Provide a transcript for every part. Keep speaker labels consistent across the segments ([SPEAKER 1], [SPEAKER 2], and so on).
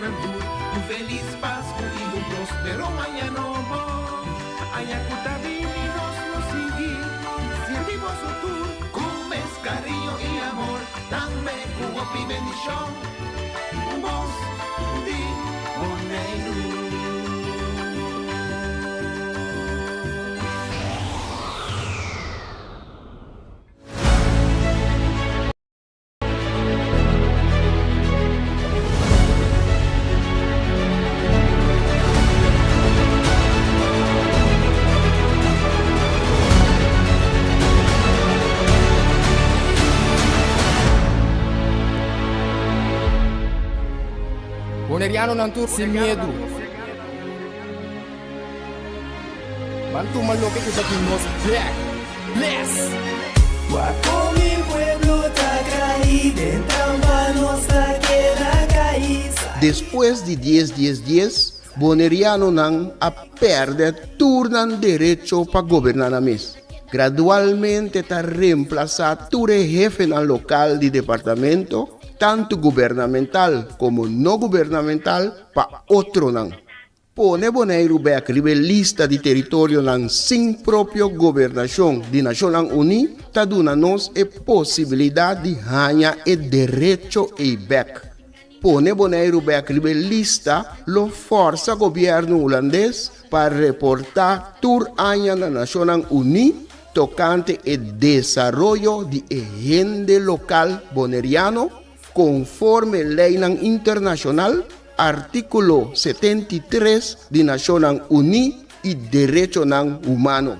[SPEAKER 1] Nantur, un feliz Pascua y un próspero año nuevo. Ayacuta vivimos nos sigue, servimos su tour, con mes cariño y amor, dame cubo y bendición. Vos di Bonaire.
[SPEAKER 2] Boneriano Nantur sin miedo. Bantu maloque que nos black. Bless.
[SPEAKER 3] Guapo mi pueblo Tacay, dentro nuestra queda caíz.
[SPEAKER 4] Después de 10, Boneriano nan a perder turnan derecho para gobernar a mes. Gradualmente está reemplazado ture jefe en el local de departamento, tanto gubernamental como no gubernamental, para otro nan. Pone Bonaire back lista de territorio nan sin propio gobernación de Naciones Unidas, ta duna nos e posibilidad de ganhar e derecho e back. Pone Bonaire back lista lo forza governo holandês para reportar tur año na Naciones Unidas tocante el desarrollo de agente local boneriano conforme ley internacional, artículo 73 de Naciones Unidas y Derecho Humano.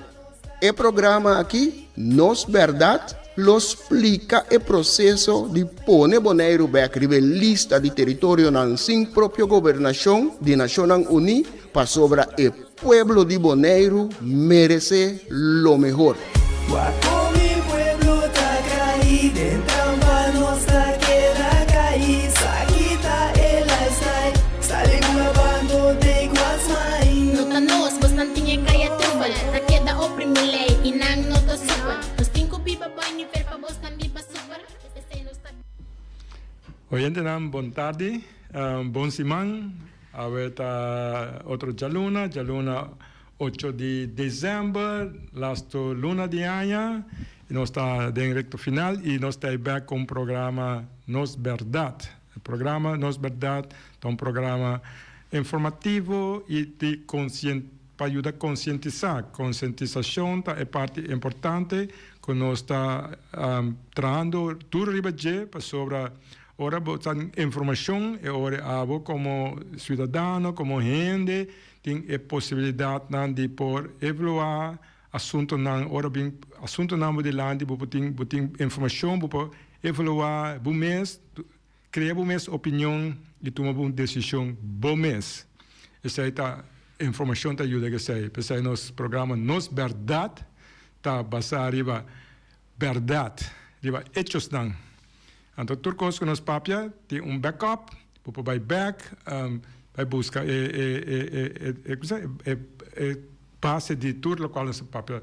[SPEAKER 4] El programa aquí, Nos Verdad, lo explica el proceso de poner Bonaire back lista de territorio sin propia gobernación de Naciones Unidas para sobre el pueblo de Bonaire merece lo mejor.
[SPEAKER 3] Guapo mi pueblo Tacay, dentro nuestra queda caíz. Aquí está el lifestyle, salimos lavando de Guasmay.
[SPEAKER 5] Nota nos, bastante niya kaya tubal. Rakeda o primilay, inang noto super. Nos tinko biba banyo, pero pa bos nan biba super.
[SPEAKER 6] Oyente nam, bon tarde, bon simang. Aveta otro jaluna 8 de dezembro, lasto luna de año, y nos está en recto final, y nos está back con programa Nos Verdad. El programa Nos Verdad es un programa informativo y para ayudar a concientizar. Concientización es parte importante que nos está trayendo todo el sobre ahora botan información y ahora como ciudadano, como gente, tiene posibilidad de por evaluar asunto ahora bien asunto de land, botin información, por evaluar bom mês, criar bom mês opinião e tomar uma decisão bom mês. Essa aí tá informação tá ajuda que sei. Pensei nos programa Nos Verdad tá basado em verdade, riba hechos não. Então, turcos que nos papia tem backup, por vai back, vai buscar base de tudo o qual nos papia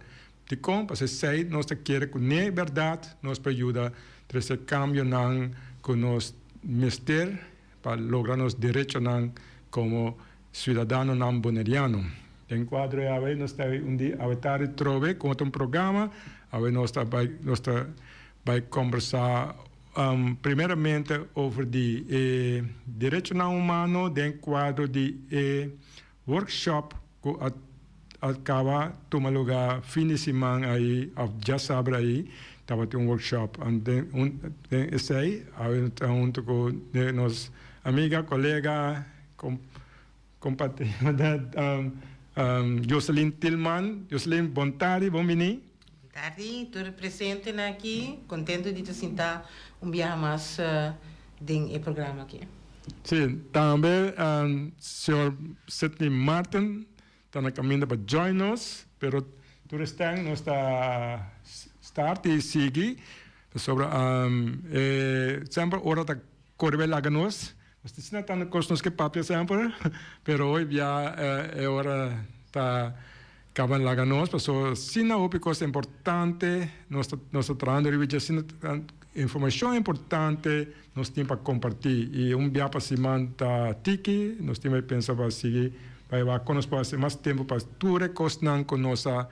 [SPEAKER 6] de com, para sei nós quer que nem verdade nos ajuda a esse cambio não que nos mister para lograr nos direitos não como cidadão não boneriano. Em quadro a ver nós dia a ver trove com um programa, a ver nós vai conversar primeiramente over de direito não humano dentro do quadro de workshop que acaba tomar lugar fim de semana aí, já sabe aí, estava tendo workshop, e esse aí, junto com nossa amiga, colega, compatriota, Jocelyn Tillman. Jocelyn, bom tarde, bom venir.
[SPEAKER 7] Tarde, estou presente aqui, contente de te sentar dia mais no programa aqui.
[SPEAKER 6] Sim, também senhor Sidney Martin está na caminho para join nos, pero tu estás não está start e sigue sobre sempre hora da correr lá ganos. Mas isso não está nos que papel sempre, pero hoje já é hora tá Caban lá nós, pessoas, sina outra coisa importante, nós trabalhando de sina informação importante, nós temos para compartilhar e dia para semana tá tiki, nós temos pensar para seguir, para conosco para mais tempo para tudo cosnan com nossa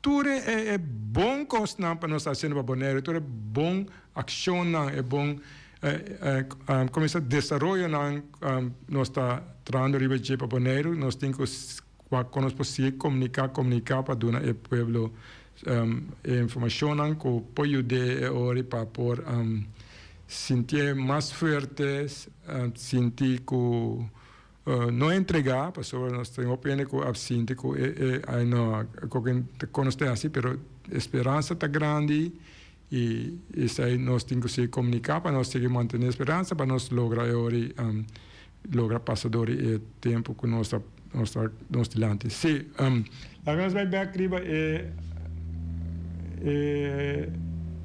[SPEAKER 6] tudo é bom cosnan para nós fazer para Bonaire, tudo é bom ação é bom começar desenvolver nós tá trabalhando de para Bonaire, nós temos conosco se comunicar para dar ao povo informação que pode ajudar para por sentir mais fortes, sentir que não entregar, pessoas nós temos opinião que absente que não conosco assim, mas a esperança está grande e isso aí nós temos que se comunicar para nós seguir manter a esperança para nós lograr passador e tempo que nós delante. Sim, agora vai back riba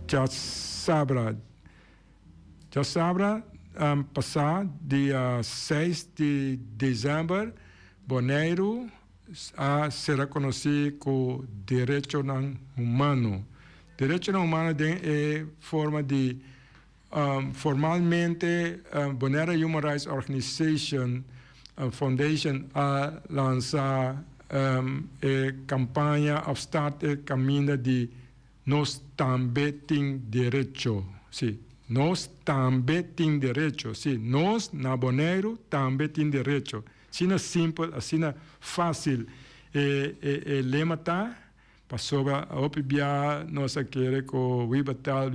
[SPEAKER 6] já sabra passar dia 6 de dezembro, Bonaire será conhecido como direito humano. Direito humano é forma de formalmente Bonaire Human Rights Organization Foundation a lançar a campanha a start a caminho de nós também temos direito, sim, nós também temos direito, sim, nós na Bonaire também temos direito, assim é simples, assim é fácil, lema tá, passou a obviar nós queremos que o vibatal,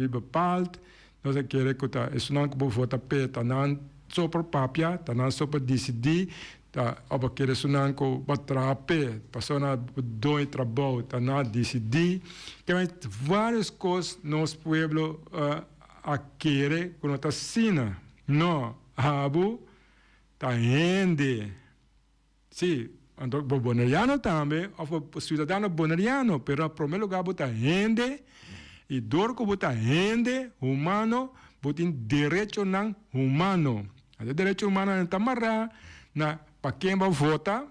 [SPEAKER 6] nós queremos que tá, isso não como votar peta, não só por papia, tá não só por decidir, tá, aber querer sunan ko batrape, passou na dois trabalho, tá não decidir, que várias coisas nos pueblo a querer quando tá sina, não, abu tá rende, sim, então bonariano também, o cidadão bonariano, pero em primeiro lugar tá rende e dor que tá rende humano, botin direito não humano. O direito humano não está marrado para quem vai votar,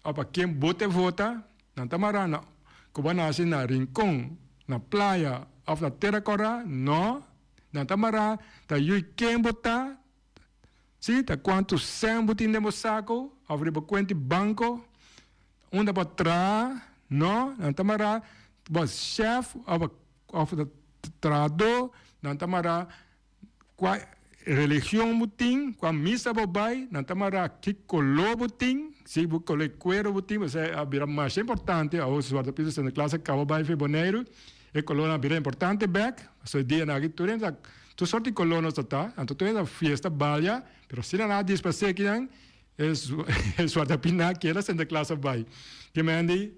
[SPEAKER 6] ou para quem vota, não está marrado. Como nasce na rincão, na praia, ou na terra cora, não está marrado. Está aí quem votar, sim, está quantos 100 botin de saco, ou riba quanto banco, onde para trás, não está marrado. O chefe, ou trador, não está marrado. Religião butim, com a missa bobai, não tamara que colou butim, se bu colei cuero butim, mas é a mais importante, a os guarda pisos na classe cabo bai fe Bonaire, e colou na bira importante back, so dia na aqui tu sorte colou no tá, anto tu é a fiesta balha, pero se não há dispasse que não, é guarda pina que ela sendo classe bai, que mandi,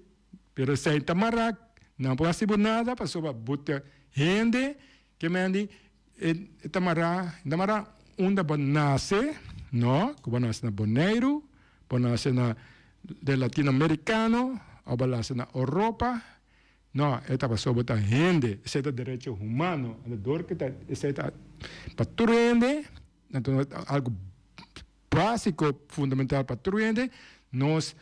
[SPEAKER 6] pero se tamara não pode nada, passou a buta rende, que mandi Tamara onde nasce, não, que nasce na Bonaire, nasce na de latino-americano, ou nasce na Europa, não, esta pessoa está rende, esse é direito humano, a dor que esse é para tu rende, então algo básico, fundamental para tu rende, nós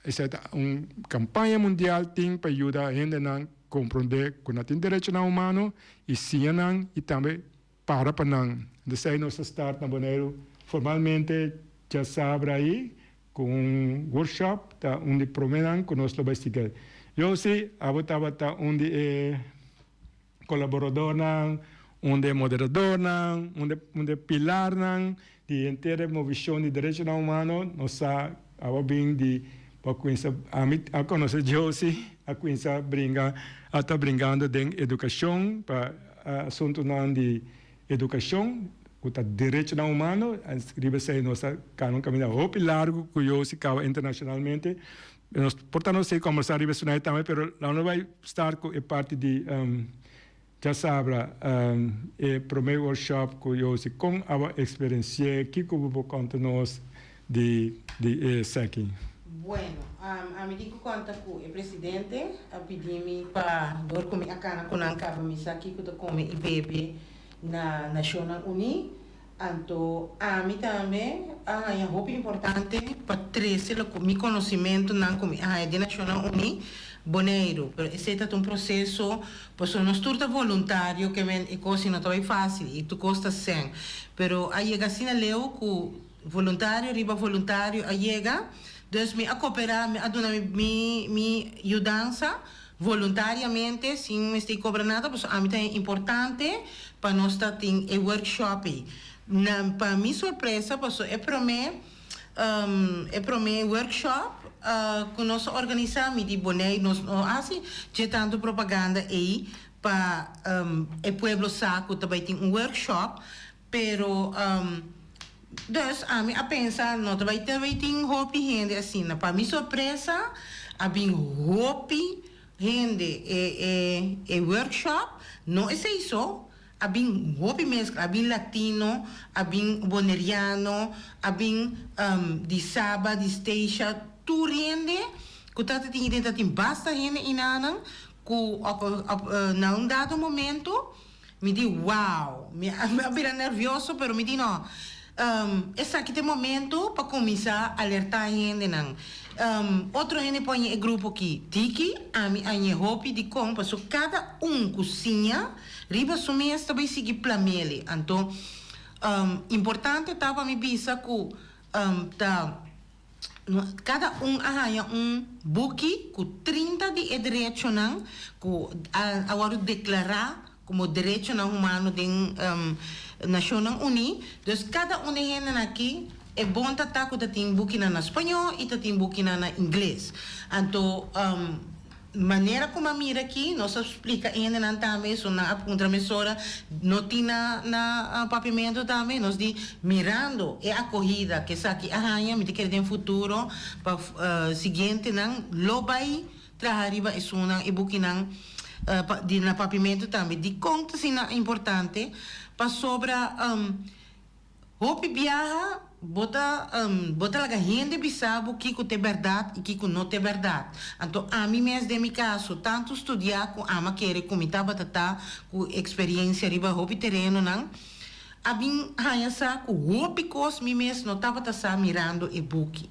[SPEAKER 6] essa é uma campanha mundial tem para ajudar a rende não compreender que não tem direito humano e sim não e também para não. Então nós start na Bonaire formalmente já sabe aí com um workshop tá onde prometem que nós vamos seguir. Eu sei abotava onde é colaborador não, onde é moderador não, onde pilar não de inteira movição de direito humano nós bem de para conhecer a conhecer Josi, a conhecer está brincando de educação para assunto não de educação, o direito humano, escreve se nossa canon caminho muito largo que Josi cava internacionalmente, nós portanto sei conversar riba sunai também, pero lá não vai estar com parte de já sabe o primeiro workshop que Josi com a experiência que como vou contar nós de aqui.
[SPEAKER 7] Bueno, a mim digo conta com o presidente a pedir-me para dor comer a cana com a cava missa aqui que eu come e bebe na National Uni Então, a mim também, é muito importante para trazer o meu conhecimento na de Nacional Uni Boneiro. Esse é um processo, pois nós tudo voluntário, que é coisa não é fácil, e tu custa 100. Pero a chega assim, leu que voluntário, riba voluntário, a chega, então me a cooperar, me a dar minha ajudança, voluntariamente, sem estar cobrando nada, pois a mim é importante para nós ter um workshop. Para minha surpresa, é para mim workshop que nós organizamos de boné, nós assim, já tanto propaganda aí para o pueblo saco também tem workshop, pero dus a mim a pensar não também tem hobby gente assim, para minha surpresa, a bem hobby gente workshop, não é isso. Abing hopi mescla, abing latino, abing boneriano, abing di Saba, di Stasia, tu rende, ku tata tingi dentro tin basta rende inanang, ku na un dado momento, mi di wow, mi abira nervioso, pero mi di no, esse aqui tem momento para começar a alertar gente não. Outro gente põe o grupo aqui, tiki, a minha hopi de com, para cada cozinha, riba sumi esta vai seguir plamele. Então, importante estava me bisa que cada arranha buki com 30 de direito não, que agora declarar como direito não humano de Nacional Uni. Então, cada gente aqui é bom tratar que tem buki na espanhol e tem buki na inglês. Então, maneira como a mira aqui, nós explica ainda não também, só na contramessora, não tem na papimento também, nós de mirando é a corrida, que essa aqui arranha, me quer tem futuro, para seguinte não, lobai, trahariba isso não, e buki não, de na papimento também, de conta sim é importante, para sobra, hopi viaja, bota laga gente bisabo que é verdade e que não é verdade. Então, a mim mesmo, de meu caso, tanto estudar com ama querer comentar batata com experiência riba hopi terreno não, a mim hanha com hopi cos mim mesmo não estava tá mirando e book.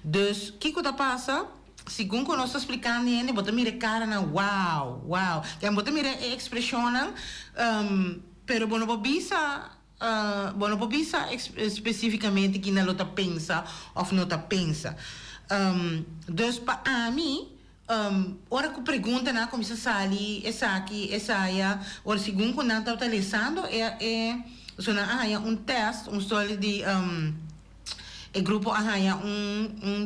[SPEAKER 7] Dus, que tá passa? Segundo que nós explicando ele, bota mira cara na wow, que bota mira expressão não, pero bueno bisa bueno, não bisa especificamente que não está pensa ou não está pensa. Dus para mim, ora que pergunta na como se sali, essa aqui, essa aí, ora segundo que não está utilizando é um teste, história de o grupo arranha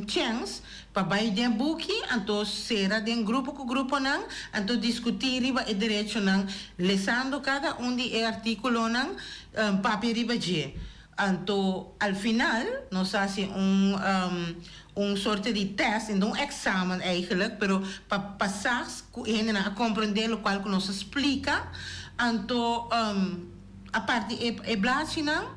[SPEAKER 7] chance para baixo de book, então será de grupo com grupo não, então discutir riba e direito não, lesando cada de artículo não, papel riba de. Então, ao final, nós fazemos sorte de teste, então examen eigenlijk, pero para passar a compreender o qual que nós explica, então a parte é blase não,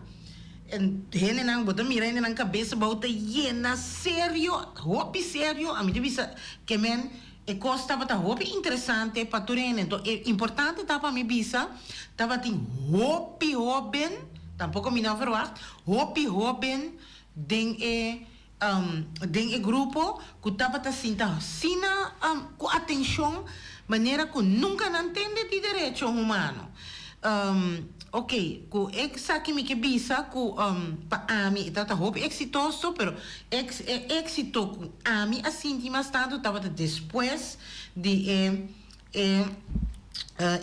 [SPEAKER 7] gente não bota mira ainda na cabeça bota llena sério hobby sério a mim devia que men e costa bota hobby interessante para tu rene então é importante tá para mim bisa tava tem hobby hobben tampouco me não verwacht hobby hobben den e grupo que tava tá sina com atenção maneira que nunca não entende de direito humano. Ok, ku aqui me que bisa ku pa ami tata hope exitoso, pero éxito ku ami assim de mais tanto tava depois de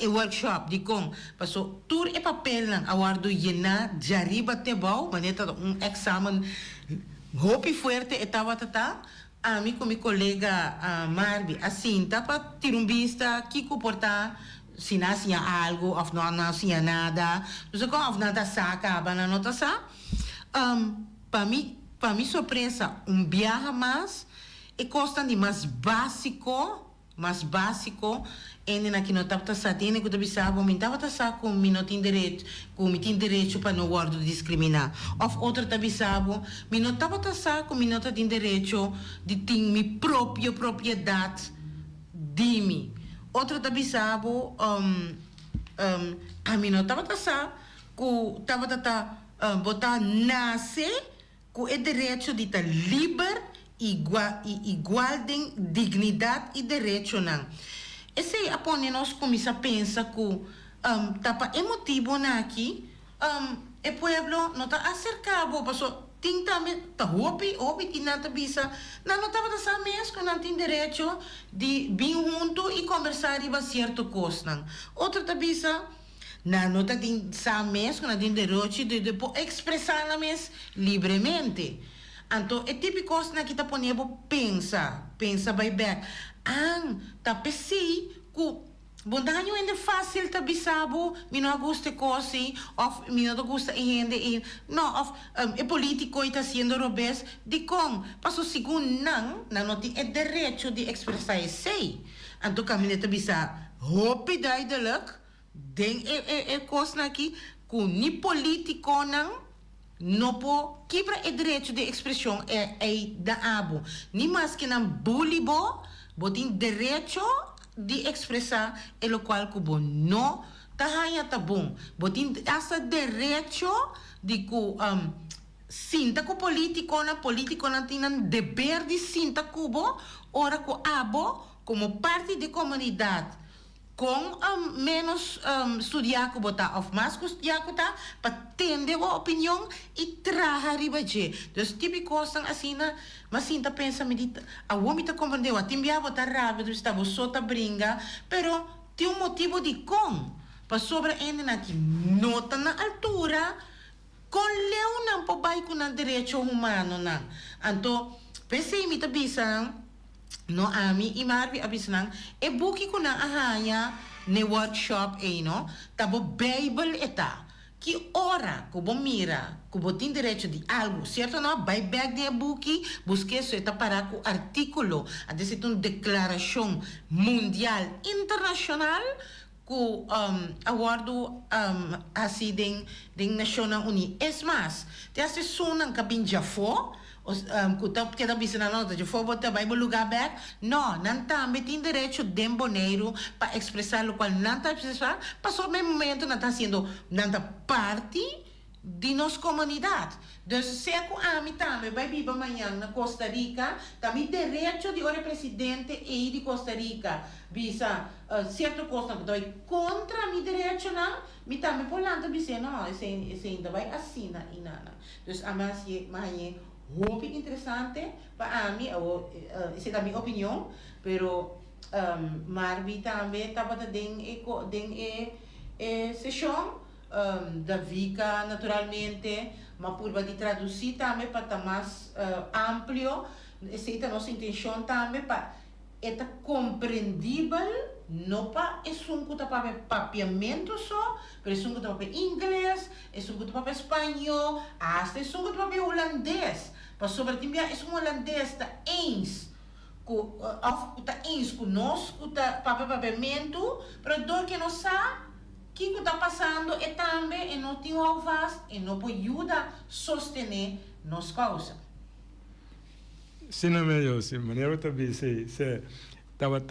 [SPEAKER 7] workshop de com passou tur e papel lang awardo llena jariba te bau maneta examen hope fuerte estava tata ami com meu colega Marbi assim tava tirumbista que comportar se nascia algo, ou não nascia nada, então of nada saca, bana nota sa. Para mim surpresa, viaje mais e custa de mais básico, ainda que não estava sa, tem que tu sabe, me estava sa com me não tem direito para não guardo discriminar. Of outra tabi sabe, me não estava sa com me não tem direito de ter minha própria propriedade de mim. Outro tabi sabo a mim não estava tasa ku estava tata botar nasce com o direito de estar livre, igual de dignidade e direito não. Esse apone nós começa a pensar que tapa emotivo aqui, o pueblo não está acercado, passou tem também tá hopi que nada bisa, não estava da sa mesmo não tem direito de vir junto e conversar e certo coisa. Outra tá bisa não tem sa mesmo não tem direito de expressar na mes livremente. Então é típico coisa que tá ponendo pensa by back. Tá pensei que bondade ainda fácil tá bisabo, me não gosta coisa, ou me não gosta ainda não, é político e tá sendo robês de com, passo segundo não tem o direito de expressar sei. Então caminho tá bisa, hope duidelijk, den coisa aqui, que ni político não po quebra o direito de expressão é da abo, ni mais que não bully tem direito de expressar o qual que bom não tá bom botin essa direito de que sinta que político na tem dever de sinta cubo ora que abo como parte da comunidade com menos estudar que botar ou mais que estudar que tá para entender a opinião e trazer ribaje. Então típico coisa assim mas sinta pensa medita a homem tá compreendeu a timbia botar rápido está você tá brinca pero tem motivo de para sobre ainda aqui nota na altura com leu não po bai com direito humano não então pensei me tá bisa no ami imarbi abisnang e buki ko na ahaya ne workshop no tabo bible eta que ora que bom mira que bom tem direito de algo certo não vai back de buki busque isso eta para o artículo a dizer uma declaração mundial internacional que awardo assim den National Uni es mais te assessoram cabin jafo que tá bisa na nota de botar vai lugar back não também tem direito de boneiro para expressar o qual não tá expressar passou mesmo momento não tá sendo não tá parte de nossa comunidade então se a mim também vai vir amanhã na Costa Rica também direito de hora presidente e de Costa Rica bisa certo coisa que vai contra mi direito não me também por lá também não esse ainda vai assim e nada então a mais muito interessante para mim, essa é a minha opinião, pero Marvi também estava dentro sessão da Vika naturalmente, mas por de traduzir também para estar mais amplo, essa é a nossa intenção também para é compreendível, não para é para papiamento só, mas é para inglês, é para espanhol, até é para holandês. Para sobre ti é holandês tá eens conosco tá papiamento, para dor que não sabe que está passando é também e não tem alvas e não pode ajudar sostener nos causa.
[SPEAKER 6] Sim, melhor, sim, maneira também se estava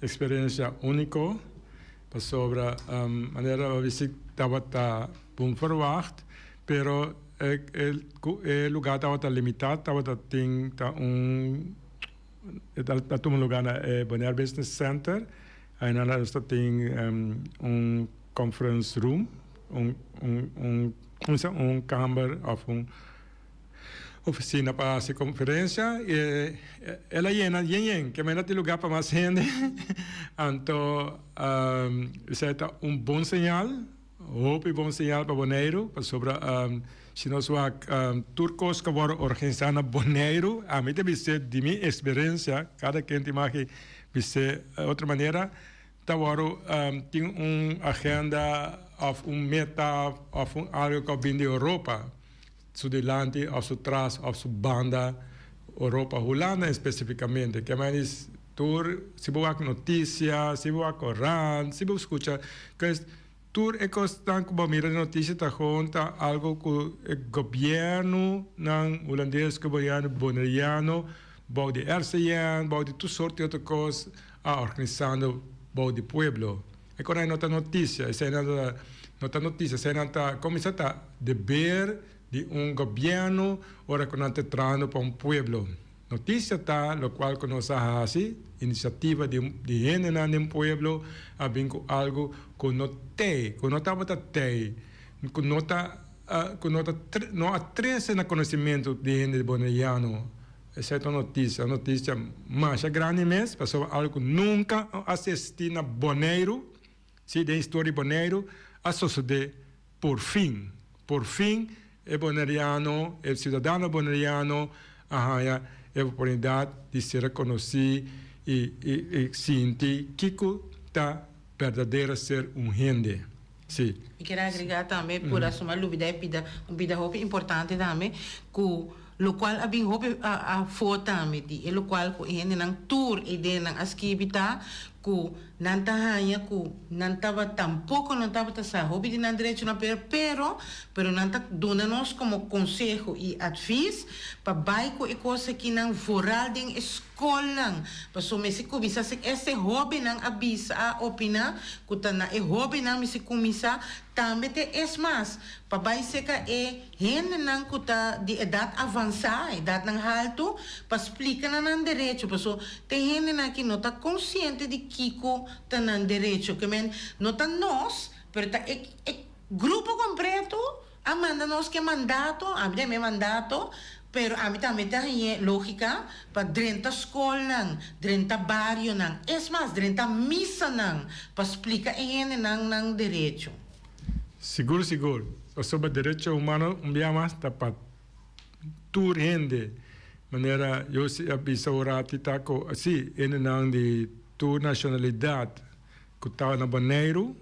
[SPEAKER 6] experiência única para sobre maneira que estava bom verwacht, pero o lugar estava limitado, estava tem um lugar na Bonaire Business Center, aí nós tem conference room, câmara ou oficina para essa conferência e ela llena que me tem lugar para mais gente então isso é bom sinal bom sinal para Bonaire para sobre se nós turcos que vão organizar na Bonaire a mim deve ser de minha experiência cada quem tem mais que ser outra maneira tem agenda ou meta ou algo que vem da Europa su delante ou su trás ou su banda Europa Holanda especificamente que mais tour se boa notícia se boa corrente se boa escuta que tour é constante como mira notícia tá conta algo que o governo não holandês que governo bonaiano bom de RCN bom de tu sorte outra coisa organizando bom de pueblo é quando aí nota notícia essa é nada nota notícia, se não tá, começa a dever de governo, ora que não está trazendo para pueblo. Notícia tá, lo qual que nós fazemos, iniciativa de gente no pueblo, com algo que não tem, que não está tem, que não está, não atrasa no conhecimento de gente boneriano. Essa é a notícia mais grande mesmo, passou algo que nunca assisti na Boneiro, se de história Boneiro, a suceder por fim, o boneriano, o cidadão boneriano, a oportunidade de ser reconhecido e sentir que está verdadeiro ser gente. Sim.
[SPEAKER 7] E quero agregar também, por assumir a vida importante também, que lo qual abing hope a foto também, e lo qual ko ihene ng tour e de ng askibita ku nantahanya ku nantaba tampoco nantaba sa hobby de nan derecho na pero nanta dona-nos como consejo e advice pa bai ko ikosa kinang foral ding escola pa so mesi kumisa se esse hobby nang abisa a opina kutana e hobby nang misi kumisa também te es mas pa bai seka e hen nang kuta di edad avançada edad nang halto pa explica na nan derecho pa so te hen na ki nota consciente de Kiko tanan derecho que men nota nós pero ta grupo completo amanda nós que mandato a mim me mandato pero a mim também tem lógica para 30 escola 30 barrio nang es mas 30 missa nang para explicar nang derecho
[SPEAKER 6] seguro sobre direito humano mais para tu rende maneira eu se abisa orati taco assim nang de tu nacionalidade que estava na Boneiro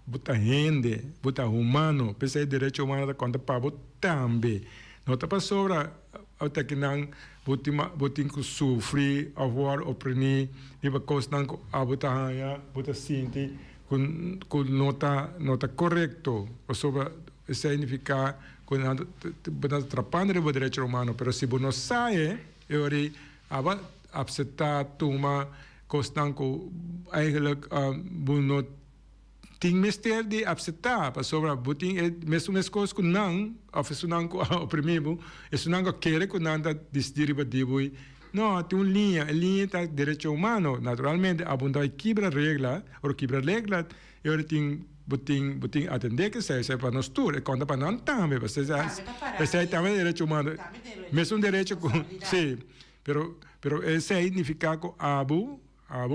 [SPEAKER 6] buta rende buta humano pensei direito humano da conta para também não está para sobra até que não botin que sofrer avoir oprimir e para coisa não buta sinti com nota correto ou sobre significa quando buta atrapando o direito humano pero se não sai eu aceitar toma constanco eigenlijk não tem mistério de aceitar para sobre botin mesmo as coisas que não oferecem com oprimido isso não quer que não decidir para não tem uma linha tá direito humano naturalmente abunda quebra regra ou quebra regra eu tenho botin atender que seja para nós tudo e conta para não também você já também direito humano mesmo direito sim pero esse significa que abu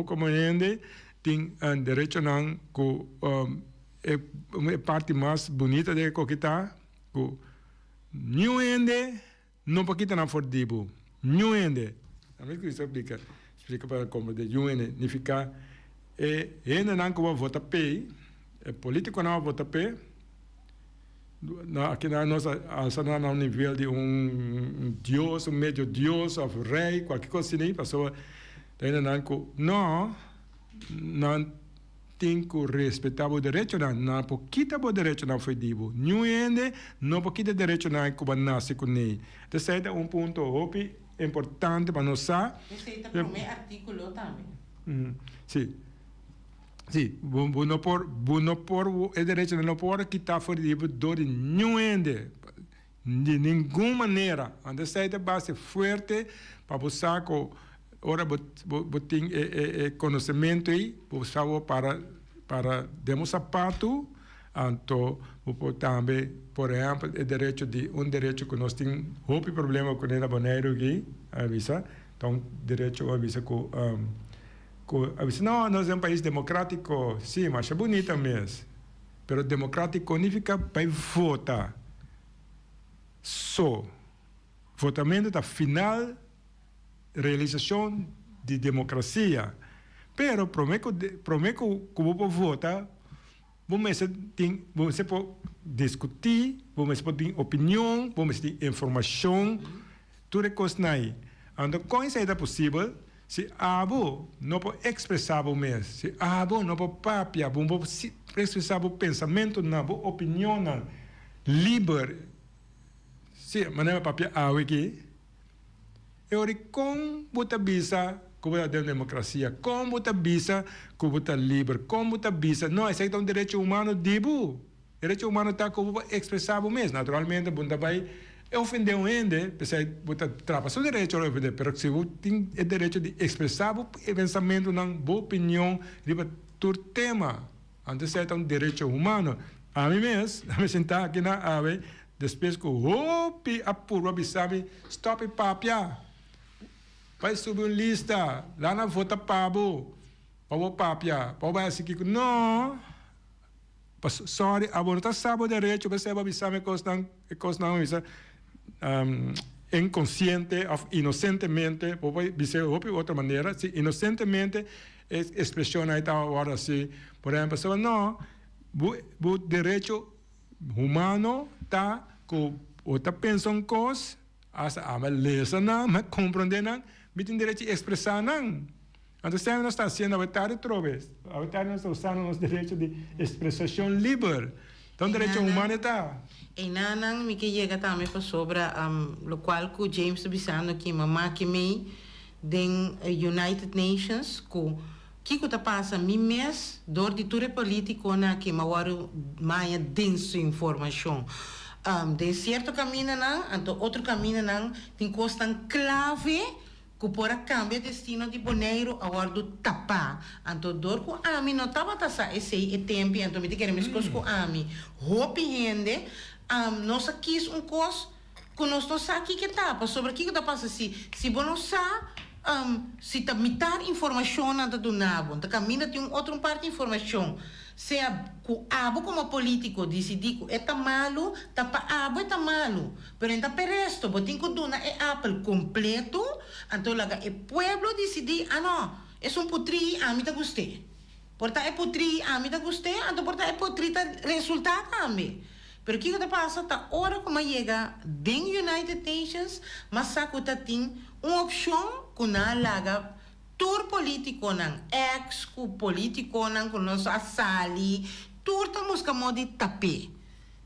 [SPEAKER 6] como gente tem direito não que é parte mais bonita de que está que new ende não pode estar na fordibo new ende a mim que isso explica para como de new ende significa ainda não que vota p político não vota p aqui na nossa no nível de Deus, meio Deus, ou rei, qualquer coisa assim, passou ainda não tem que respeitar o direito, não pouquita o direito não foi dito, não pouquita direito não que nasce com ele. Esse é ponto importante para nós.
[SPEAKER 7] Esse é o primeiro artigo também.
[SPEAKER 6] Sim. Sim, não por o direito não pode quitar fora de nenhum de nenhuma maneira. Anda saída base forte para buscar com ora botin conhecimento aí buscar para demos sapato então também por exemplo o direito de direito que nós tem houve problema com ele Boneiro aqui avisa então direito avisa com não, nós é um país democrático, sim, mas é bonita mesmo. Mas democrático significa para votar. Só. Votamento da final realização de democracia. Pero, prometo que vou votar, você pode discutir, você pode ter opinião, você ter informação, tudo é coisa aí. Então, como isso é possível? Se abo não pode expressar o mesmo, se abo não pode papiar, não pode expressar o pensamento, não a opinião, livre, se maneira papiar aqui, eu com bota bisa como a democracia, como a bisa, como a livre, como a bisa. Não, esse é um direito humano dibu. Direito humano está como expressar o mesmo. Naturalmente, bunda vai ofender um ende, você bota trapa seu direito a ofender, mas se você tem o direito de expressar o pensamento, na boa opinião, riba todo tema, antes é um direito humano. A mim mesmo, a me sentar aqui na ave, depois que o apuro, sabe, stop papia. Vai subir uma lista, lá na vota pabo, pabo papia, pabo assim que não, sorry, a não sabe o direito, você vai saber que não, inconsciente ou inocentemente, pode dizer de outra maneira, se inocentemente expressão aí está agora assim, por exemplo, não, o direito humano está com outra pensão coisa, a lesa não, a compreender não, tem direito de expressar não. Então, se nós estamos sendo avetados trobes, avetados nós estamos usando os direitos de expressão livre. Então, o direito humano está.
[SPEAKER 7] E nanang mi que chega também para sobre o qual que James Bissano que mamá que me den United Nations que está passa mi mês dor de tudo político na que mawaro mais denso informação. De certo caminho não, então outro caminho não tem coisa clave que por cambia destino de boneiro agora do tapa. Então dor com ami não tava tasa esse tempo, então me queremos coisa com ami. Hope rende nós quis coisa que nós não sabe que tapa sobre o que está passando se bom não sabe se tá mitar informação nada do nabo, tá caminha tem outra parte de informação. Se abo como político decidir que é malo, tá para abo é malo. Pero então per resto, botin que dona é apple completo, então laga é pueblo decidir, não, é putri, a mim tá gostei. Porta é putri, a mim tá gostei, então porta é putri tá resultado a mim. Pero o que está passando? Tá hora como chega dentro United Nations, mas saco tá tem uma opção que não laga tur político não, ex político não que nós assali, tur estamos como de tapé.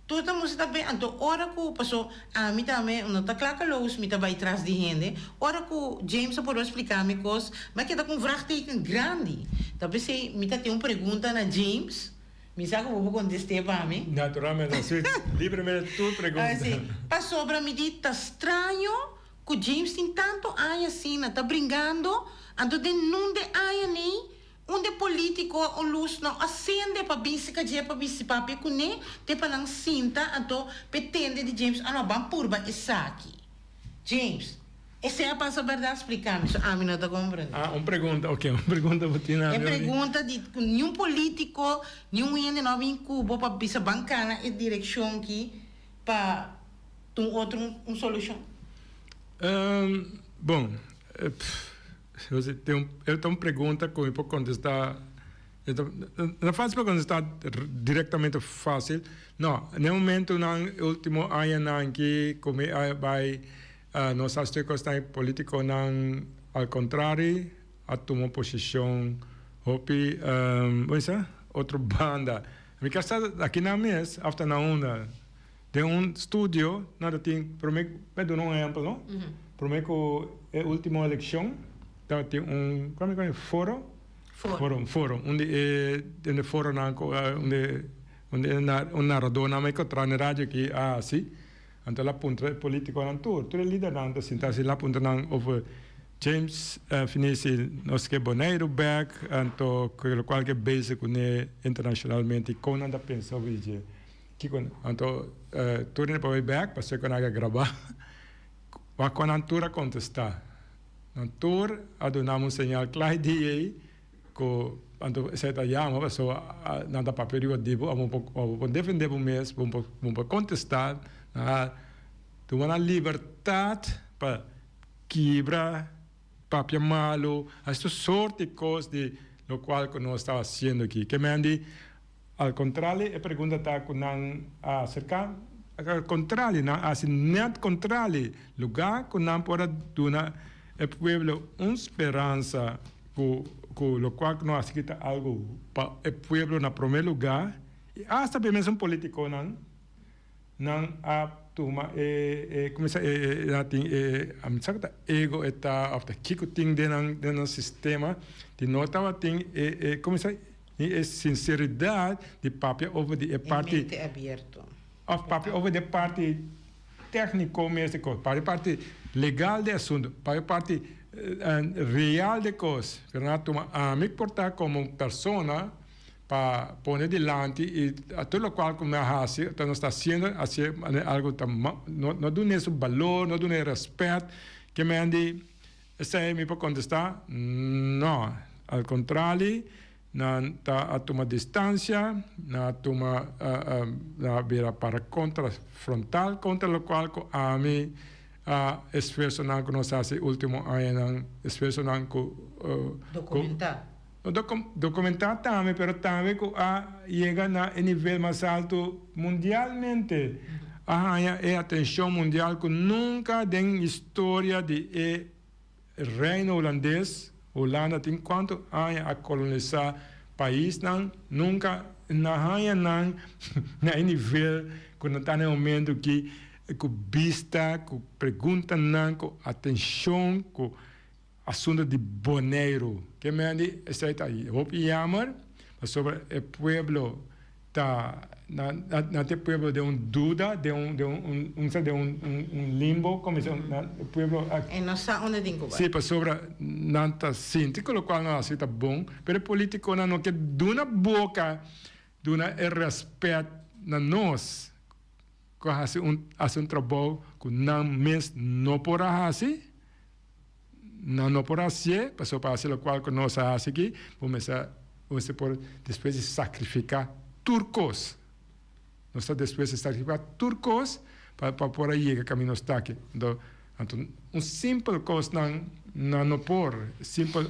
[SPEAKER 7] Tur estamos tapé, então hora que passou a mim também, não tá claro que los me tá vai atrás de gente, hora que James pode explicar me coisas, mas que tá com vraagteken grande. Talvez se me tá tem uma pergunta na James. Me sabe que eu vou contestar para mim?
[SPEAKER 6] Naturalmente, assim, livremente tu pergunta.
[SPEAKER 7] Assim, passou para mim, está estranho que o James tem tanto aí assim, está brincando, então de não de aí nem, onde político o luz não acende para bísica de para bísica para que te para não sinta, então pretende de James, não vamos purba essa aqui. James, essa é a passa verdade explicar-me, a mim não está compreendendo.
[SPEAKER 6] Uma pergunta, ok, uma pergunta botina.
[SPEAKER 7] É pergunta de nenhum político, nenhum ente novo em Cuba para bisa bancana e direção aqui para uma solução.
[SPEAKER 6] Bom, eu tenho uma pergunta que eu posso contestar. Não faz para contestar diretamente fácil. Não, no momento, no último ano, que como vai nós estamos político não, ao contrário, a tomar posição, hopi, outra banda. Me casa aqui na mesa, after na onda, tem estúdio, nada tem, para mim, pedo um exemplo, não? Para mim que a última eleição, tem como é fórum, onde fórum onde narrador na me contra na rádio que assim. Então, lá punta político não tour, tu é líder não, então se lá punta não over James finisse nós que boneiro back, então qualquer base com internacionalmente com nada pensa hoje que com então tu não pode back para ser com a gravar, vai com a natura contestar, natura adunamos sinal claro de aí que então se tá já mas só nada para periódico vamos defender o mês vamos contestar tu uma liberdade para quebrar papel malo, esta sorte de coisas de lo qual que nós estamos fazendo aqui. Que me andi, ao contrário, a pergunta está com não acercar, ao contrário, não, assim, net contrário, lugar que não pode dar ao povo uma esperança, com lo qual que nós quita algo para o povo na primeiro lugar, e hasta mesmo um político não a tuma começa a ego eta of the kiko ting dentro sistema de nota tem começa sinceridade de papel over de parte
[SPEAKER 7] aberto
[SPEAKER 6] of papel over de parte técnico mesmo para a parte legal de assunto para a parte real de coisas Fernando a me portar como persona para poner delante e a todo lo qual como hace então está haciendo algo não dá esse valor não dá respeito que me ande essa me pode contestar não ao contrário não tá a tomar distância não tomar na beira para contra frontal contra lo qual a mim esforço não que nós hace último ano esforço não
[SPEAKER 7] documentar
[SPEAKER 6] documentar também, pero também chega a nível mais alto mundialmente. É atenção mundial que nunca tem história de reino holandês. Holanda tem quanto a colonizar país não nunca na nível que não está no momento que vista, que pergunta não, com atenção, com assunto de boneiro que me andi está aí hope jammer sobre o pueblo na te pueblo de dúvida de limbo como o pueblo
[SPEAKER 7] não sabe onde tem que
[SPEAKER 6] sim para sobre nanta sinti com o qual não aceita bom pero político não que duna boca duna respeito na nós que hace trabalho que não mes não por assim não por assim, passou para assim o qual que nós fazemos aqui, você pode depois de sacrificar turcos. Nós depois de sacrificar turcos para por aí que caminho está aqui. Então, simples coisa não por, simples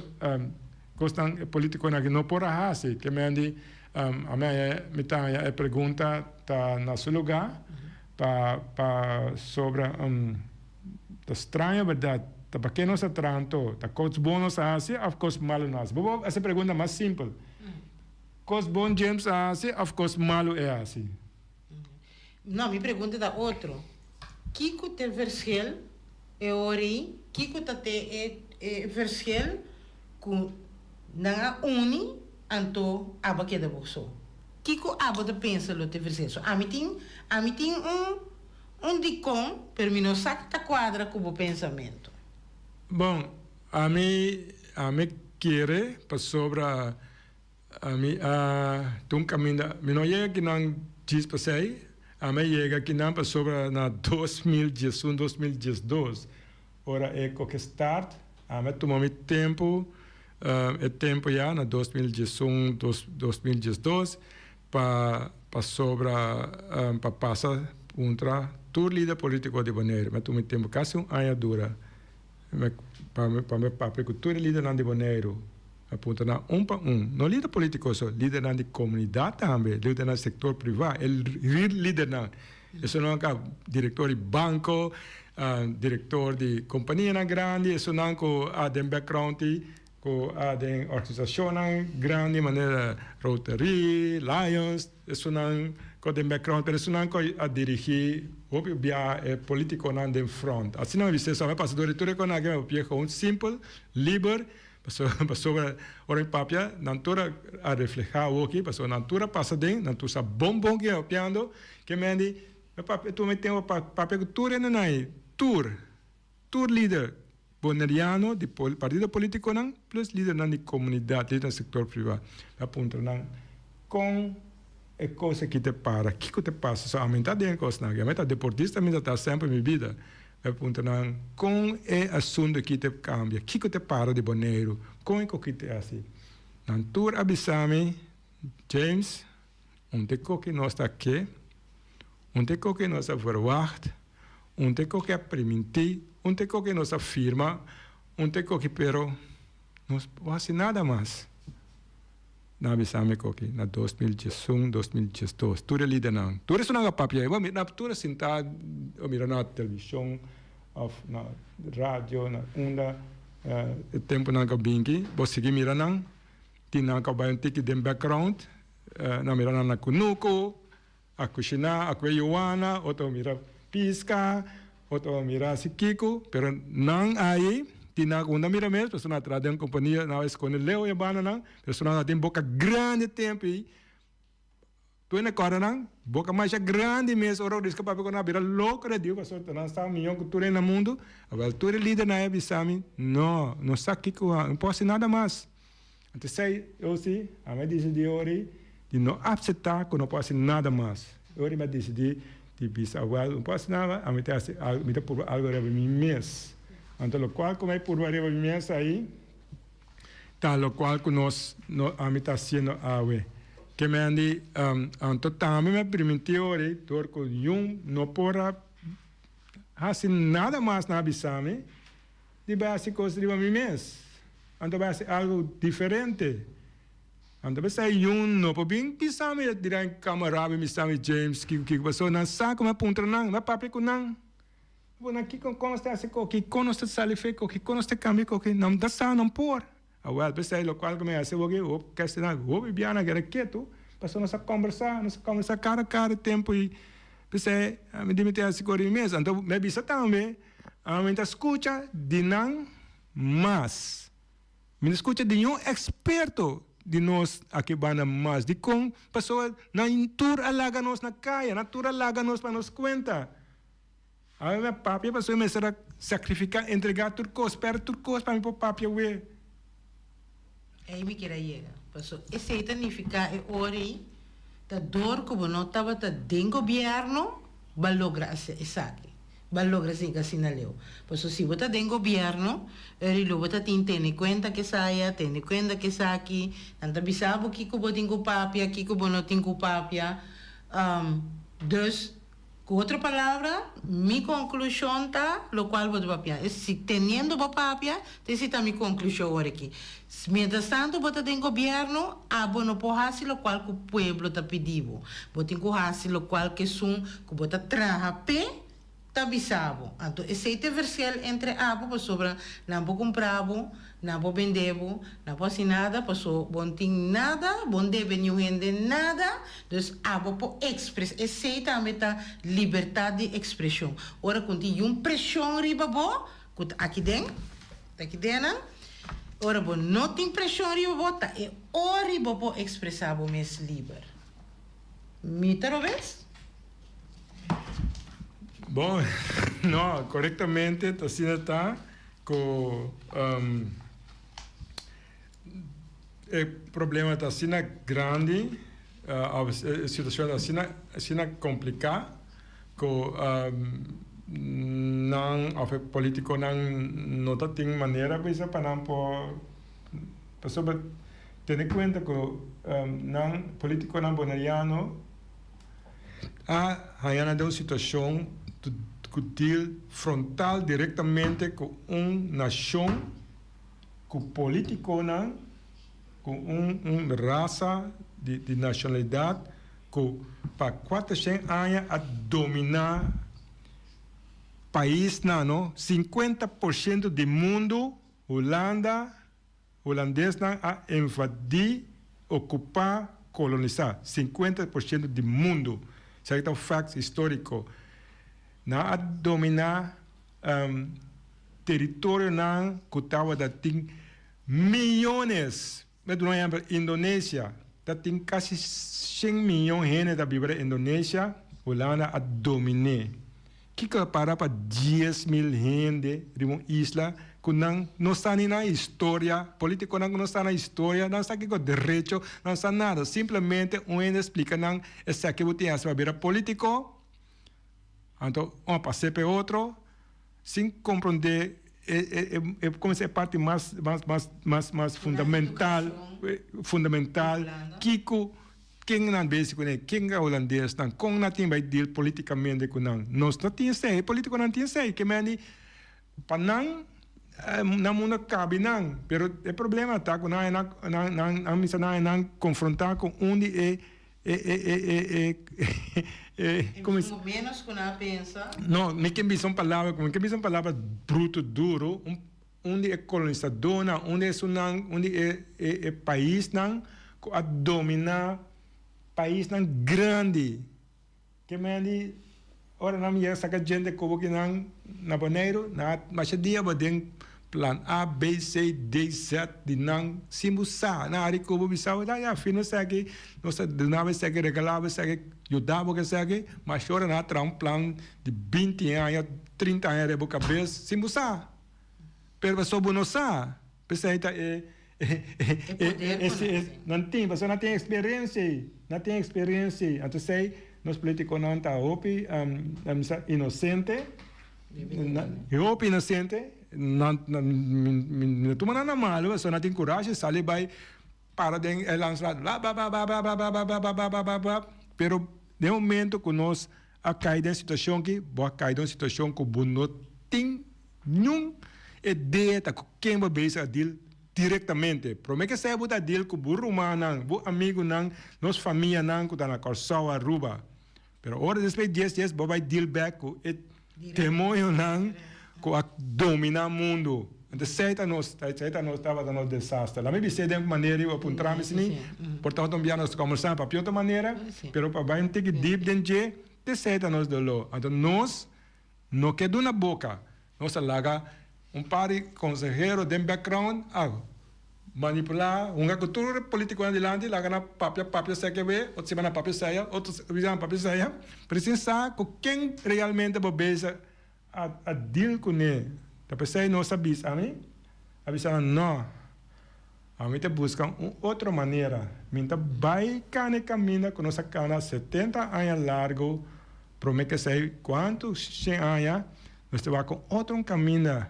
[SPEAKER 6] coisa político não por assim, que me andi a minha pergunta está no seu lugar para sobre a estranha verdade. Para que nós atranto, tá coisas boas assim, of course malo não. Vou essa pergunta mais simples. Coisas bom James assim, of course malo é assim.
[SPEAKER 7] Não, me pergunta da outro. Kiko te verschil é ori, Kiko te verschil com na uni anto aba que da bolso. Kiko aba de pensa lo te verschil. So a mim tem dicom, per mim não saca quadra com o pensamento.
[SPEAKER 6] Bom, a mim quer para sobre a mim um caminho, me não chega que não diz para sei, a mim chega que não para sobre na 2011, 2012, ora é que start, a mim tomou muito tempo, tempo já na 2011, 2012 para sobre para passar contra todo líder político de Bonaire, mas tomou tempo quase ano dura. Para agricultura líder de Bonaire aponta na para não líder político só líder de comunidade também líder do setor privado líder não isso não é diretor de banco diretor de companhia grande isso não é de background com a de organização grande maneira Rotary Lions isso não com de background mas isso não a dirigir óbvio é político não de front assim não você só vai passar do diretor com alguém simples livre sobre ora papia natura a reflejar o que passou natura passa dentro natura bom que opiando que me andi papia tu me tem papia que tour não é tour líder boneriano de partido político não plus líder na comunidade líder no setor privado aponta não com é coisa que te para que te passa só aumentar de coisa não aumenta deportista me está sempre minha vida aponta não com é assunto que te cambia que te para de Bonaire com o que te assim não tour avisame James que nós está aqui que nós verwacht que permitir que nós afirma que pero não faz nada mais na avisame que na 2011 2012 tudo líder não tudo isso não é papel eu na tudo sentado eu miro na televisão na rádio na onda o tempo não cabinque você seguir mira não tem não cabai um tique de background na mira na kunuko a cozinhar a Ioana outro mira pisca, outro mira si Kiko, pero nang aí, tina kunda mira mesmo, pessoa na trade companhia, na escola leu e bana nang, pessoa na tem boca grande tempo e tu na cara nang, boca mais grande mesmo, ora diz que papai quando abrir louco de Deus, pessoa não está milhão que tu na mundo, agora tu líder na ebisami, não está Kiko, não posso nada mais. Então sei, eu sim, a minha decidi hoje de não aceitar que não posso nada mais. Hoje me decidi de pensar, não posso nada, a minha por algo para mim mesmo. Então, o qual como é por algo para mim mesmo aí, tá, o qual que nós a minha está sendo awe. Que me andi, então também me permitiu hoje, que eu não posso fazer nada mais na bisame, de base coisa de mim mesmo. Então vai ser algo diferente. Então vai ser não pode bem pensar me dirá camarada me chama James que passou na saco me punta não me papi com não. Vou aqui com consta assim que consta salifeco que consta cambio que não dá sa não por. A well vai ser local que me hace o que está na o bibiana que era quieto passou nossa conversa cara a cara tempo e pensei me dimitir assim com ele mesmo. Então me bisa também a mente escuta de não mas me escuta de um experto de nós aqui bana mais de com pessoa na tour alaga nós na caia na tour alaga nós para nos conta a minha papi pessoa me será sacrificar entregar turcos para mim para papi we
[SPEAKER 7] aí me queira chega pessoa esse significa é ori da dor como não estava da den governo balogra essa aqui balogra sin que sinaleu. Pues si vota den gobierno, lo vota tiene cuenta que saya, tiene cuenta que saki, tanta bisabo kiko botingo papia, kiko bono tingo papia. Dus, con otra palabra, mi conclusión está, lo cual voy papia. Es si teniendo papia, te cita mi conclusión ahora aquí. Mientras tanto, vota den gobierno, no puedo hacer lo cual el pueblo está pidiendo. Botingo hacer lo cual que son, que vota traja pe, tabisabo. Então, esse versículo entre abo, sobre não vou comprar, não vou vender, não vou assim nada, pessoa não tem nada, não deve nenhum nada, então abo por express. Esse também tá liberdade de expressão. Ora, quando tem pressão riba bo, aqui dentro, ora bo não tem pressão riba bo, tá é ora riba bo expressar bo mais livre. Me talvez?
[SPEAKER 6] Bom, não, corretamente, assim está com o problema está assim grande, a situação está assim complicada, com não o político não tem maneira para não sobre ter em conta que não político não bonariano há uma situação discutir frontal diretamente com nação, com político, com raça de nacionalidade, com para 400 anos a dominar país, 50% do mundo, holandês a invadir, ocupar, colonizar, 50% do mundo. Isso é um fato histórico. Na dominar território que estava tem milhões, por exemplo, Indonésia, tem quase 100 milhões de gente da vivere na Indonésia, Holanda a dominar. Que para 10 mil gente de uma isla que não está na história, político não está na história, não está aqui com direito, não está nada. Simplesmente explica não esse aqui você tem a ver político. Então, passei para outro, sem compreender, como é a parte mais fundamental, quem não vê com ele, quem é holandês, como não tem vai deal politicamente com ele. Nós não temos sei, político não tem sei, que me para não mundo cabe não, mas o problema está que não confrontar com onde
[SPEAKER 7] como menos que não pensa.
[SPEAKER 6] Não, me que são palavras bruto duro, onde é colonizador, onde é país não a dominar país não grande, que me ora na minha saca gente como que na Bonaire, na mas dia ba den plan A, B, C, D, Z, di nang simusa na ari como bisau da ya fino segue, nossa donava segue regalava segue, ajudava que segue, mas ora na tra plan de 20 anos, 30 anos de boca cabeça simusa. Pero só bonosa, pensa não tem, você não tem experiência, então sei, nós políticos não tá opi, inocente, opi inocente, não toma nada mal, você não tem coragem, sai vai para de lançar, pero de momento que nós a cair em situação que, boa cair em situação que não tem nenhum ideia de quem vai beber deal diretamente. Promete que você vai deal com o burro humano, o amigo, nossa família, que está na Corsau, Aruba. Pero ora depois de 10 dias, vai deal back com o temor, que domina o mundo. Então, certa nós estava dando desastre. Lá me disse de maneira eu apontar me assim, portanto também nós conversamos para outra maneira, pero para vai ter que deep dentro de certa nós dolo. Então nós não quedo na boca, nós alaga par de consejero de background, manipular, cultura política adiante, lá na papel sai que vê, outra semana papel saia, outra semana papel saia, precisa com quem realmente vai beber a deal com ele. Então, você não sabe, avisa não. A gente busca outra maneira. A gente vai caminhar com nossa cana 70 anos largo, promete que sei quantos 100 anos, nós vamos com outro caminho.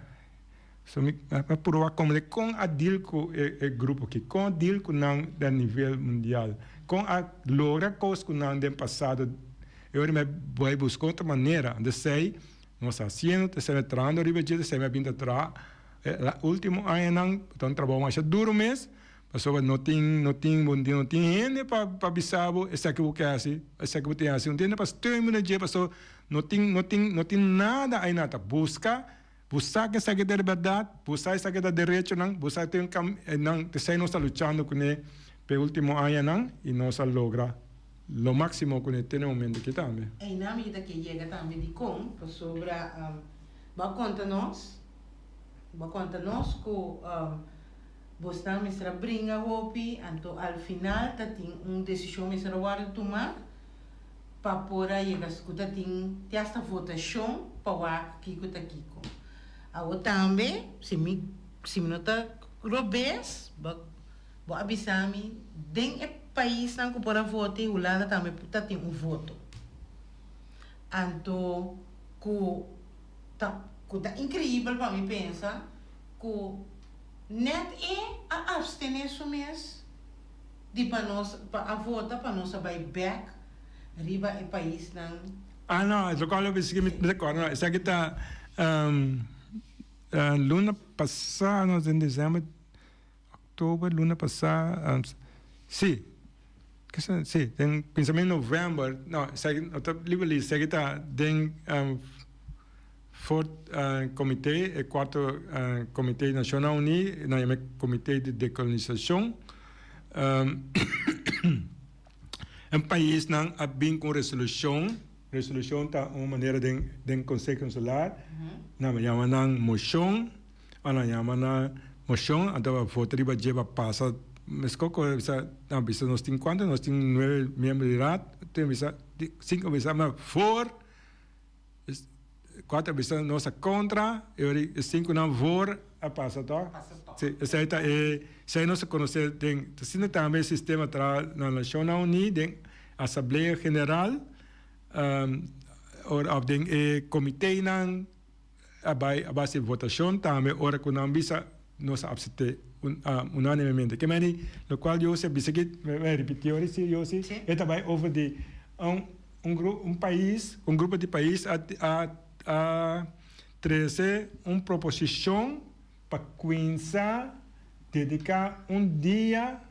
[SPEAKER 6] Para provar com a deal com o grupo aqui, com a deal com o nível mundial, com a logra coisa com o ano passado. Eu vou buscar outra maneira de sei. Nós fazendo, estamos entrando, estamos vindo atrás. O último ano, então, trabalho mais duro mesmo. Pessoal, não tem gente para avisar, esse aqui o que é assim, esse aqui o que é assim. Não tem para terminar de pessoal, não tem nada aí nada. Buscar que essa aqui é verdade, buscar essa aqui é direito, buscar que tem nós lutando com ele pelo último ano e nós logra. Lo máximo que tem no momento que também.
[SPEAKER 7] E na medida que chega também de com sobre vai conta nós que você também será brinca hopi, então ao final tá tem decisão que será vai tomar para poder chegar escuta tem esta votação para que que tá aqui com. Ao também se me nota robes, vou avisar me den país não que para votar, o Holanda também tem voto. Então, tá incrível para mim pensar que net a abstenção mesmo de para nós para votar para nós vai back riba o país não.
[SPEAKER 6] Não, eu quero ver se me recordo. Essa aqui tá luna passada, em dezembro, outubro, luna passada, sim. Sim, tem pensamento em novembro, não, livre, segue tá, tem comitê, quarto comitê nacional unido, não é comitê de decolonização, país não há bem com resolução tá uma maneira de conselho consular, não chama não moção, não chama moção, então voto riba jeba passa. Mas qual bisa nós temos quanto? Nós temos 9 membros de rato, temos 5 bisa for, 4 bisa nós contra, e 5 não for a passa tá? Se nós conhecer tem também sistema na Nacional Unida, Assembleia Geral, ou tem comitê não a base de votação também, ora que não bisa nós abstemos unanimemente. Que mani, lo qual eu sei, bisaqui, repetir, eu sei, é também over de um grupo de países a trazer uma proposição para começar dedicar dia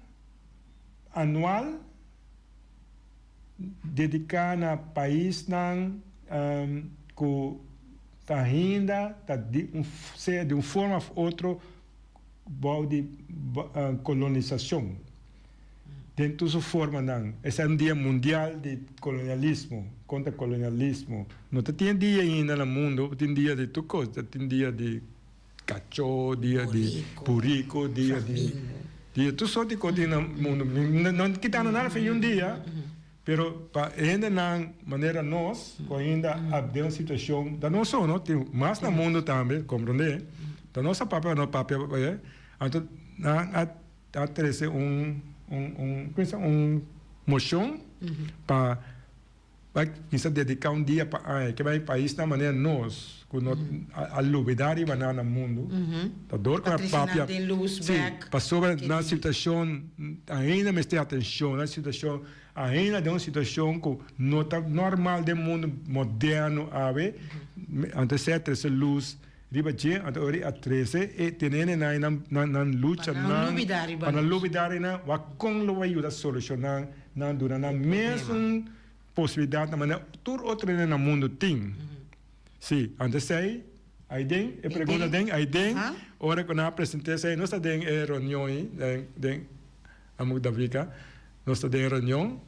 [SPEAKER 6] anual dedicar na país não que está ainda de uma forma ou outra de colonização. dentro de su forma, es un día mundial de colonialismo, contra colonialismo. No te tiene día en el mundo, tiene día de tu cosa, tiene día de cacho, día de purico, día de tu sorte que en el mundo. No quitando nada de un día, pero para ainda maneira nós, ainda de uma situação da nossa, não tem mais no mundo também, compreende? Da nossa papel, no papel, então a trazer moção para quizá dedicar dia para que vai país da maneira nós, com a luvidade vai no mundo, da dor com a papel, passou na situação ainda me tem atenção na situação ainda de uma situação que não está normal do mundo moderno antes de ter essa luz riba je antes a 13 e tenene na luta na luvidade na wa com lo vai ajudar solucionar na durante mesmo possibilidade na maneira tur outro no mundo tem sim antes sei aí tem e pergunta tem aí tem ora quando apresentei sei nós tem reunião tem a Moçambique nós temos reunião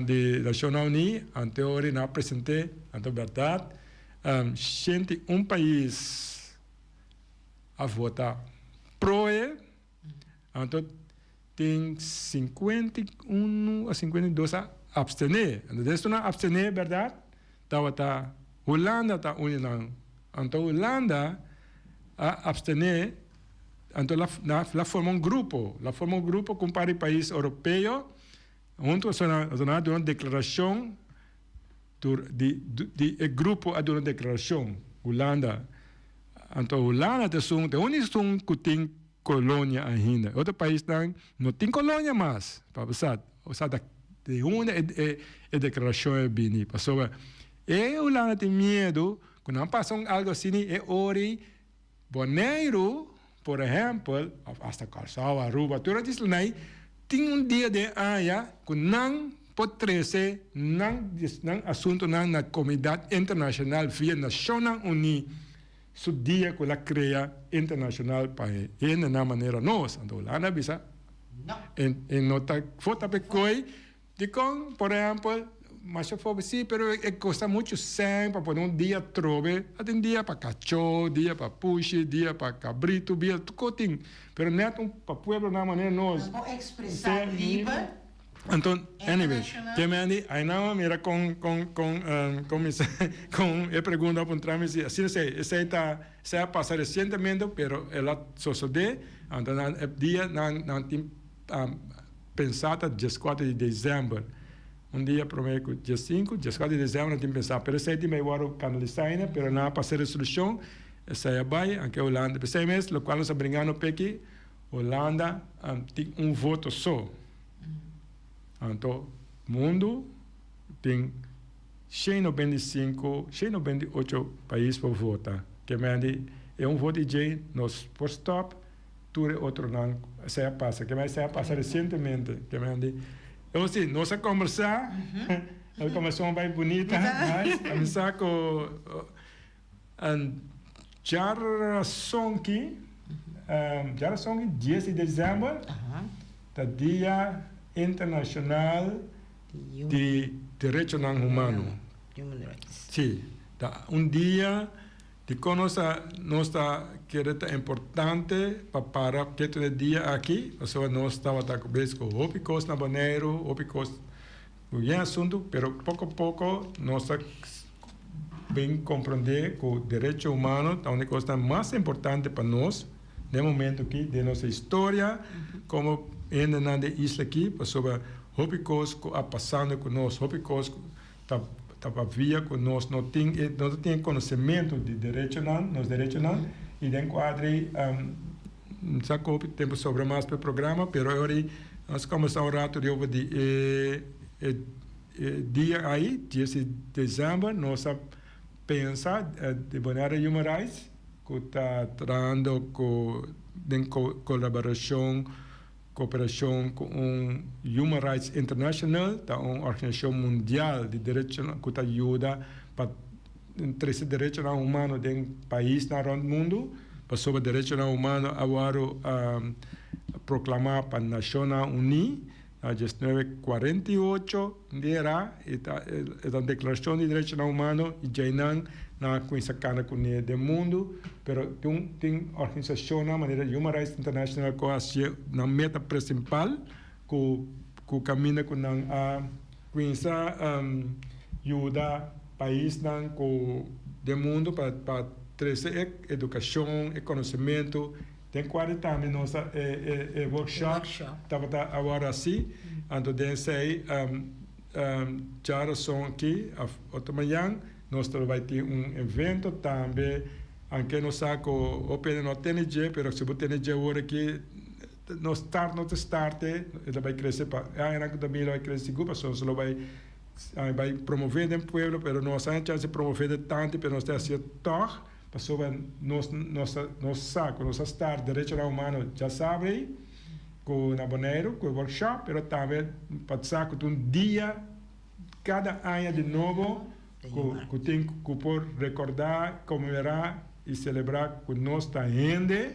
[SPEAKER 6] de Nacional Unida ante ora na apresentei ante verdade gente país a votar pro então tem 51 a 52 a abstener então isso não abstener verdade tá Holanda tá unindo então Holanda a abstener então lá forma grupo com vários países europeus junto a uma declaração de grupo a uma declaração Holanda então Holanda é o único que tem colônia ainda. Outro país não tem colônia mais. Para passar, de uma declaração é bem. Passou. E Holanda tem medo quando passa algo assim é ori Bonaire, por exemplo, hasta Calçao, Aruba, tudo isso aí tem dia de aia que não pode trazer não assunto na comunidade internacional via Nações Unidas. Su dia que la crea internacional para na maneira nós então lá na bisa em nota foto pe coi de com por exemplo mas eu falo sim pero custa muito sangue para poder dia trove até dia para cachorro dia para puxe dia para cabrito dia tudo tem pero neto para pueblo na maneira nós
[SPEAKER 7] expressar livre.
[SPEAKER 6] Então, anyway, que me andi, aí não mira com pergunta para entrar assim esse está passar recentemente, pero ela sucede, então dia não tem pensado dia 4 de dezembro, dia primeiro dia 5, dia 4 de dezembro não tem pensado, pero esse time vai canalizar ainda, pero não passar resolução, essa vai, aqui Holanda, esse mês, o qual nós brincando pequi, Holanda tem voto só. Então, o mundo tem 195, 198 países para votar. Que é voto de nós por stop, tudo outro não se passa. Que se passa recentemente. Que então, assim, nós a conversar, a conversação vai bonita, mas começar com Jarasonki, 10 de dezembro, da dia internacional de direitos humanos. Sim, dia de nossa querida importante para que todo dia aqui, nós estamos com ópicos na Bonaire, ópicos é assunto, pero pouco a pouco nós bem compreender que o direito humano é uma coisa mais importante para nós no momento aqui de nossa história, como ainda na isla aqui, sobre ópicos que está passando conosco, ópicos que está via conosco, não tem conhecimento de direito nos direitos não, e dentro quadro saco tempo sobre mais para o programa, pero agora nós começamos a rato de dia aí, 10 de dezembro, nós pensa de Bonaire Human Rights, que está trazendo em cooperação com Human Rights International, uma organização mundial de direitos que ajuda para trazer direitos humanos em países no mundo, para sobre direitos humanos agora proclamar para a Nações Unidas, a 1948 era a Declaração de Direitos Humanos e já não na coisa cana com o do mundo, pero tem organização na maneira Human Rights International que assim na meta principal que caminha com a coisa ajuda país não com do mundo para trazer educação e conhecimento. Tem 40 anos nossa workshop estava agora assim, então sei já são aqui amanhã nós vai ter evento também, aunque nós saco open no TNG, mas se o TNG agora aqui não start, ele vai crescer para a também vai crescer para só vai promover no pueblo, mas nós não chance promover tanto, mas nós temos que toch pessoa nós saco, nós estar direito humano já sabe com na Bonaire, com o workshop, mas também passar com dia cada ano de novo que tem que por recordar, comemorar e celebrar que nós está gente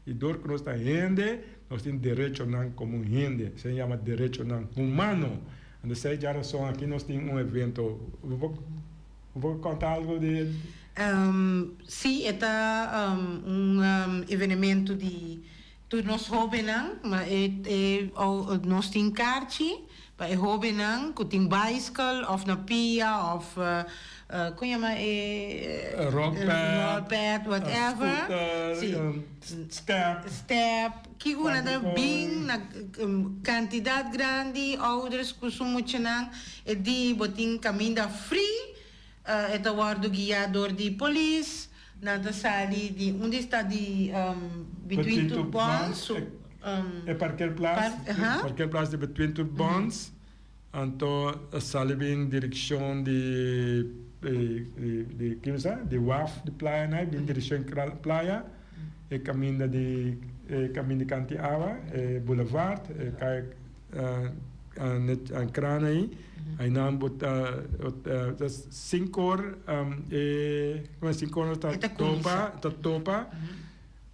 [SPEAKER 6] e dor que nós está gente, nós temos direito não como gente, se chama direito não humano. Então, já razão aqui nós temos evento. Vou contar algo de
[SPEAKER 7] sim, é evento de todos nós jovens, mas nós temos karte para jovens que tem bicycle, of na pia, of como chama
[SPEAKER 6] rock
[SPEAKER 7] pad, whatever. Step. Que uma da bem na quantidade grande, outros que são muito não, é de botin caminho da free. É o guiador de polícia, nada sali de onde está de between two bonds.
[SPEAKER 6] É qualquer place de between two bonds, então sali bem direção de WAF de praia, né? Bem direção praia, é caminho de Cantiawa, Boulevard, cai a crana aí. Aí não bota 5 horas, como 5 horas está topa,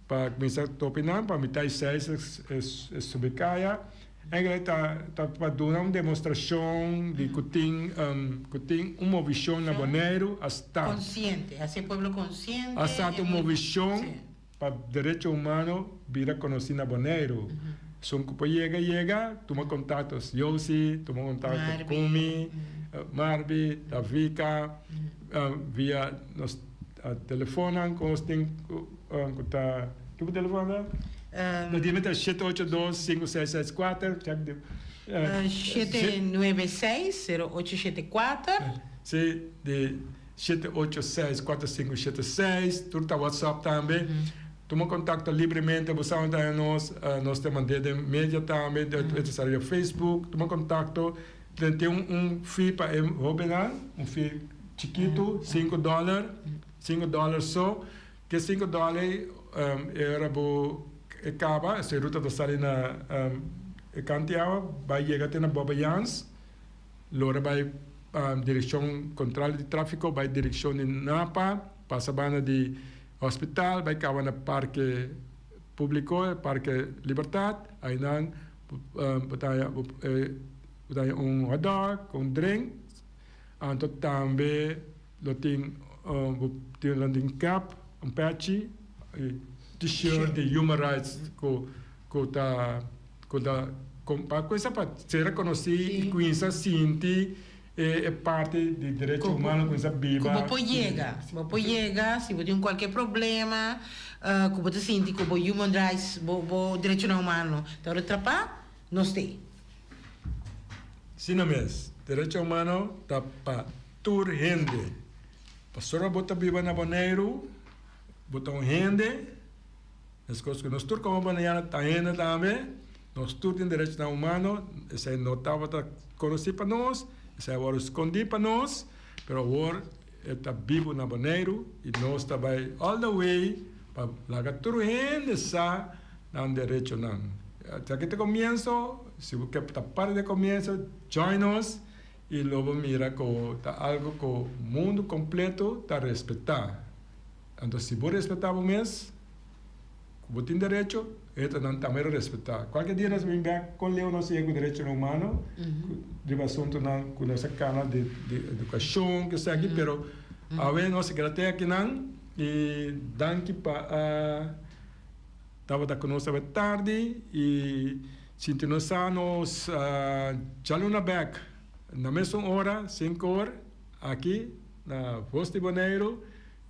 [SPEAKER 6] para começar a topinar, para metade 6 é subcaia. Aí está para dar uma demonstração de que tem uma visão na Bonaire,
[SPEAKER 7] consciente, assim povo consciente.
[SPEAKER 6] Hasta uma visão para direito humano vir a conhecer na Bonaire. Son que llega, toma contactos, Yossi, toma contactos com Kumi, Marbi, Davika, via nos telefonan, com os tem que o telefone no dia 782-5664,
[SPEAKER 7] 796-0874.
[SPEAKER 6] Sim, de 786-4576, tudo tá WhatsApp também. Toma contato livremente, você está nós temos de mídia também, de Facebook, toma contato, tem fee para Robenan, fee chiquito, $5 só, que $5 era acaba, essa ruta da Salina Cantiawa, vai chegar até na Bobayans, logo vai direção controle de tráfego, vai direção de Napa, passa banda de hospital, vai acabar no parque público, parque Liberdade, aí não, botar hot dog, com drink, então também tem landing cap, patch, t-shirt de Human Rights, para coisa para ser reconhecido e conhecer, sentir, é parte do direito humano, coisa viva.
[SPEAKER 7] Como pode chegar, se você tem qualquer problema, como você sente como human rights, direito humano, então atrapar, nós tem.
[SPEAKER 6] Sim, mesmo. Direito humano está para toda gente. Pastora bota viva na Bonaire, bota gente, as coisas que nós todos como Bonaire está ainda também, nós todos temos direito humano, essa não estava conhecido para nós. Isso agora escondido para nós, mas agora está vivo na Bonaire e nós estamos all the way para largar tudo gente está dando direito não. Até que começo, se você está parte de começo, join us e logo mira que está algo que o mundo completo está respeitar. Então se você respeitar o mês, você tem direito, então também respeitar. Qualquer dia nós vamos ver com Leo nós temos direito humano, de assunto com nossa cana de educação que está aqui, pero a ver nós gratia aqui não e danke para estava da conosco à tarde e se nós nos jaluna back na mesma hora 5 horas aqui na Voz de Bonaire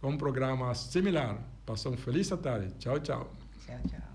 [SPEAKER 6] com um programa similar. Passam feliz tarde. Tchau, tchau.
[SPEAKER 7] Tchau, tchau.